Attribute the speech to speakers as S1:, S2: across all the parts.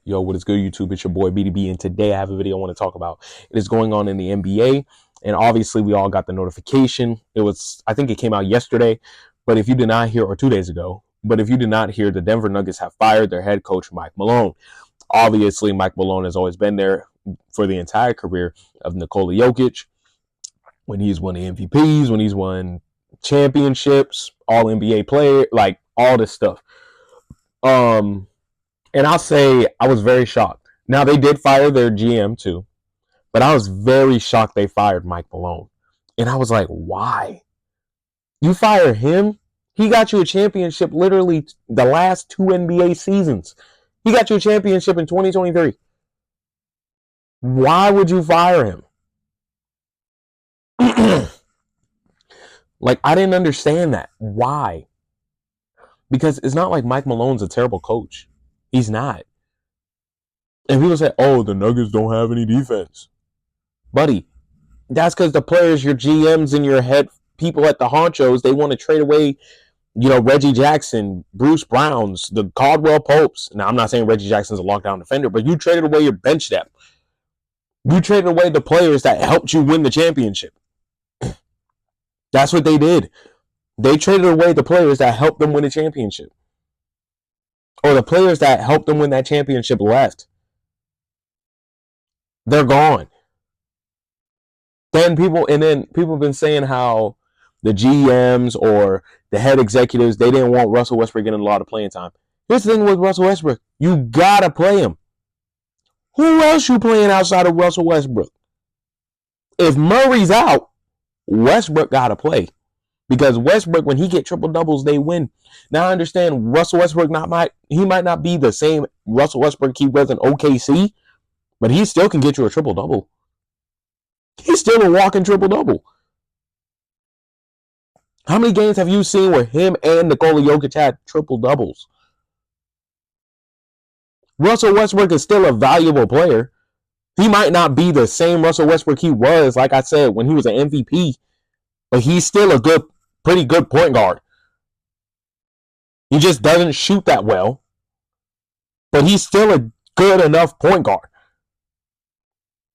S1: Yo, what is good, YouTube? It's your boy BDB, and today I have a video I want to talk about. It is going on in the NBA, and obviously we all got the notification. I think it came out yesterday, but if you did not hear, or 2 days ago, but if you did not hear, the Denver Nuggets have fired their head coach, Mike Malone. Obviously, Mike Malone has always been there for the entire career of Nikola Jokic, when he's won the MVPs, when he's won championships, all NBA player, like all this stuff. And I'll say I was very shocked. Now, they did fire their GM too, but I was very shocked they fired Mike Malone. And I was like, why? You fire him? He got you a championship literally the last 2 NBA seasons. He got you a championship in 2023. Why would you fire him? Like, I didn't understand that. Why? Because it's not like Mike Malone's a terrible coach. He's not. And people say, oh, the Nuggets don't have any defense. Buddy, that's because the players, your GMs and your head people at the honchos, they want to trade away, Reggie Jackson, Bruce Browns, the Caldwell Popes. Now, I'm not saying Reggie Jackson's a lockdown defender, but you traded away your bench depth. You traded away the players that helped you win the championship. That's what they did. They traded away the players that helped them win the championship. Or the players that helped them win that championship left. They're gone. Then people have been saying how the GMs or the head executives, they didn't want Russell Westbrook getting a lot of playing time. Here's the thing with Russell Westbrook. You gotta play him. Who else you playing outside of Russell Westbrook? If Murray's out, Westbrook gotta play. Because Westbrook, when he get triple doubles, they win. Now I understand Russell Westbrook might not be the same Russell Westbrook he was in OKC, but he still can get you a triple double. He's still a walking triple double. How many games have you seen where him and Nikola Jokic had triple doubles? Russell Westbrook is still a valuable player. He might not be the same Russell Westbrook he was, like I said, when he was an MVP, but he's still a pretty good point guard. He just doesn't shoot that well, but he's still a good enough point guard.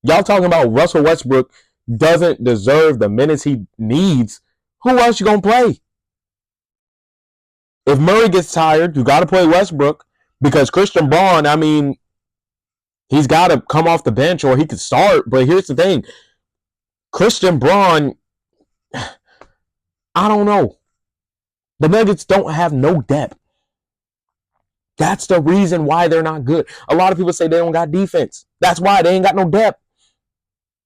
S1: Y'all talking about Russell Westbrook doesn't deserve the minutes he needs. Who else you gonna play? If Murray gets tired, you got to play Westbrook, because Christian Braun, he's got to come off the bench or he could start. But here's the thing. Christian Braun, I don't know. The Nuggets don't have no depth. That's the reason why they're not good. A lot of people say they don't got defense. That's why they ain't got no depth.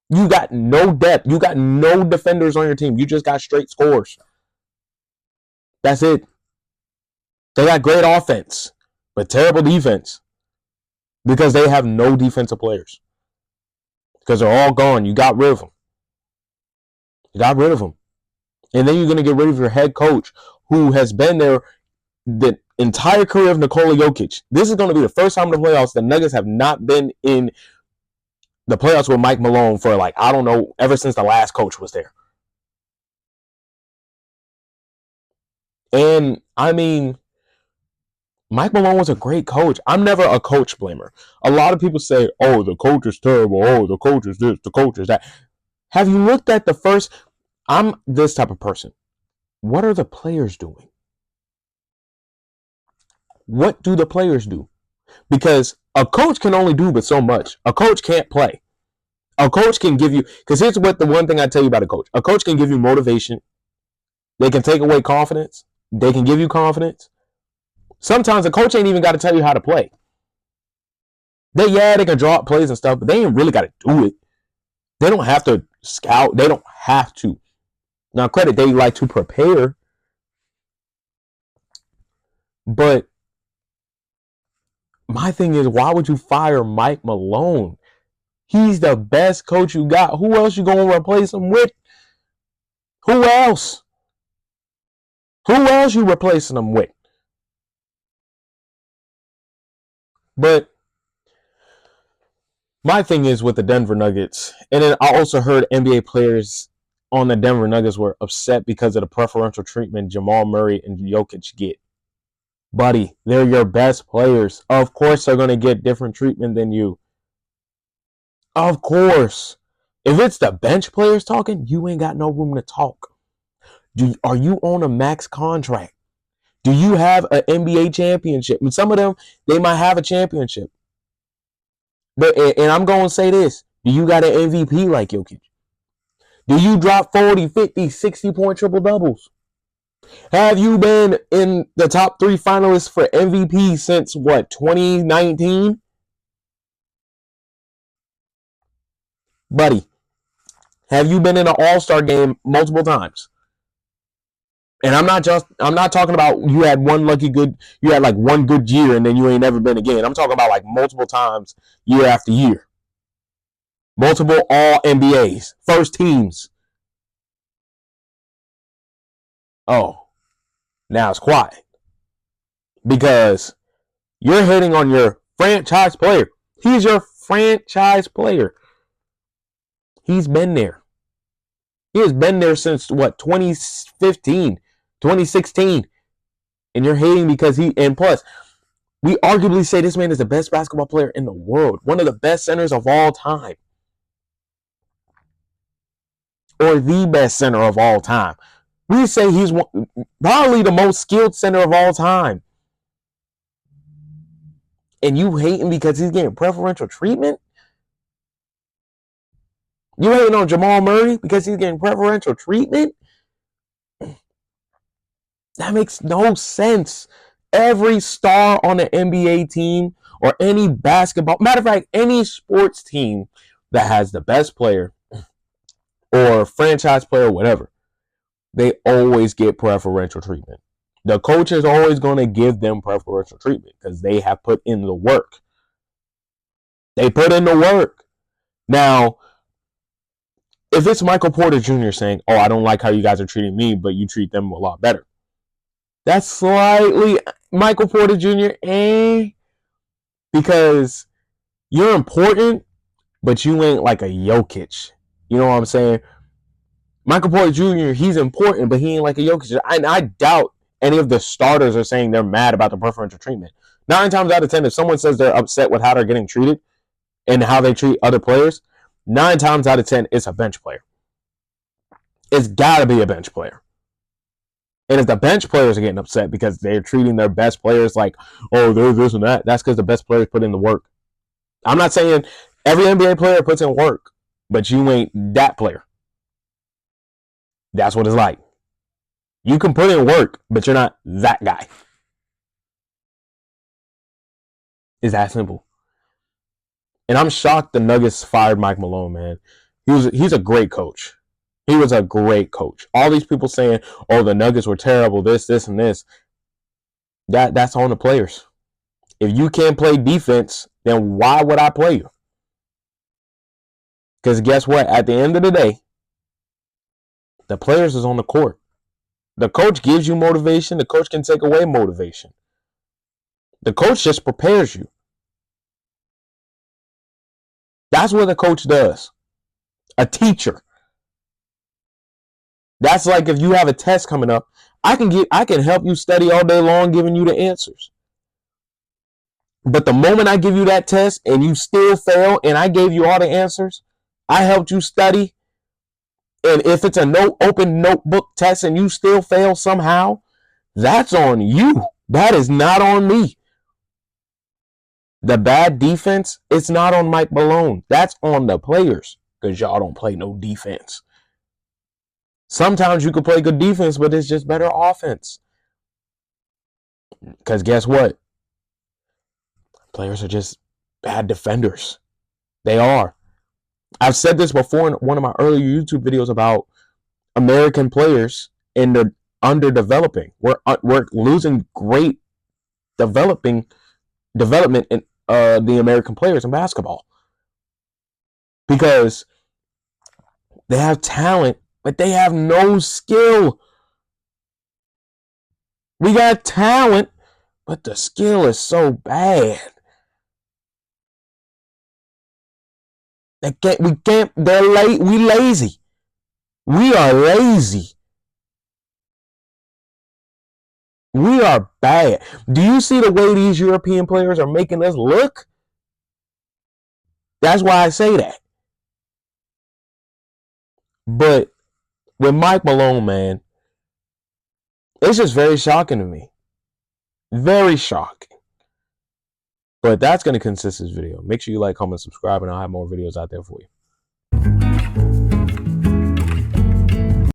S1: You got no depth. You got no defenders on your team. You just got straight scores. That's it. They got great offense, but terrible defense. Because they have no defensive players. Because they're all gone. You got rid of them. And then you're going to get rid of your head coach, who has been there the entire career of Nikola Jokic. This is going to be the first time in the playoffs the Nuggets have not been in the playoffs with Mike Malone for, I don't know, ever since the last coach was there. And, Mike Malone was a great coach. I'm never a coach blamer. A lot of people say, oh, the coach is terrible. Oh, the coach is this, the coach is that. Have you looked at the first... I'm this type of person. What are the players doing? What do the players do? Because a coach can only do but so much. A coach can't play. A coach can give you... Because here's the one thing I tell you about a coach. A coach can give you motivation. They can take away confidence. They can give you confidence. Sometimes a coach ain't even got to tell you how to play. They can draw up plays and stuff, but they ain't really got to do it. They don't have to scout. They don't have to. Now, credit, they like to prepare. But my thing is, why would you fire Mike Malone? He's the best coach you got. Who else you going to replace him with? Who else? Who else you replacing him with? But my thing is with the Denver Nuggets, and then I also heard NBA players on the Denver Nuggets were upset because of the preferential treatment Jamal Murray and Jokic get. Buddy, they're your best players. Of course they're going to get different treatment than you. Of course. If it's the bench players talking, you ain't got no room to talk. Are you on a max contract? Do you have an NBA championship? And some of them, they might have a championship. But and I'm going to say this. Do you got an MVP like Jokic? Do you drop 40, 50, 60-point triple-doubles? Have you been in the top 3 finalists for MVP since, 2019? Buddy, have you been in an all-star game multiple times? And I'm not talking about you had one good year and then you ain't never been again. I'm talking about like multiple times year after year. Multiple all NBAs, first teams. Oh, now it's quiet. Because you're hitting on your franchise player. He's your franchise player. He's been there. He has been there since 2015, 2016. And you're hating because and plus, we arguably say this man is the best basketball player in the world. One of the best centers of all time. Or the best center of all time. We say he's probably the most skilled center of all time. And you hating because he's getting preferential treatment? You hating on Jamal Murray because he's getting preferential treatment? That makes no sense. Every star on the NBA team or any basketball, matter of fact, any sports team that has the best player or franchise player, whatever, they always get preferential treatment. The coach is always going to give them preferential treatment because they have put in the work. They put in the work. Now, if it's Michael Porter Jr. saying, oh, I don't like how you guys are treating me, but you treat them a lot better. That's slightly Michael Porter Jr. Because you're important, but you ain't like a Jokic. You know what I'm saying? Michael Porter Jr., he's important, but he ain't like a Jokic. I doubt any of the starters are saying they're mad about the preferential treatment. 9 times out of 10, if someone says they're upset with how they're getting treated and how they treat other players, 9 times out of 10, it's a bench player. It's got to be a bench player. And if the bench players are getting upset because they're treating their best players like, oh, they're this and that, that's because the best players put in the work. I'm not saying every NBA player puts in work, but you ain't that player. That's what it's like. You can put in work, but you're not that guy. It's that simple. And I'm shocked the Nuggets fired Mike Malone, man. He's a great coach. He was a great coach. All these people saying, oh, the Nuggets were terrible, this, and this. That's on the players. If you can't play defense, then why would I play you? Because guess what? At the end of the day, the players is on the court. The coach gives you motivation. The coach can take away motivation. The coach just prepares you. That's what the coach does. A teacher. That's like if you have a test coming up, I can help you study all day long giving you the answers. But the moment I give you that test and you still fail and I gave you all the answers, I helped you study, and if it's a open notebook test and you still fail somehow, that's on you. That is not on me. The bad defense, it's not on Mike Malone. That's on the players because y'all don't play no defense. Sometimes you can play good defense, but it's just better offense. Because guess what? Players are just bad defenders. They are. I've said this before in one of my earlier YouTube videos about American players and they're underdeveloping. We're losing great development in the American players in basketball because they have talent, but they have no skill. We got talent, but the skill is so bad. We can't. They're late. We lazy. We are lazy. We are bad. Do you see the way these European players are making us look? That's why I say that. But with Mike Malone, man, it's just very shocking to me. Very shocking. But that's going to consist this video. Make sure you like, comment, subscribe, and I'll have more videos out there for you.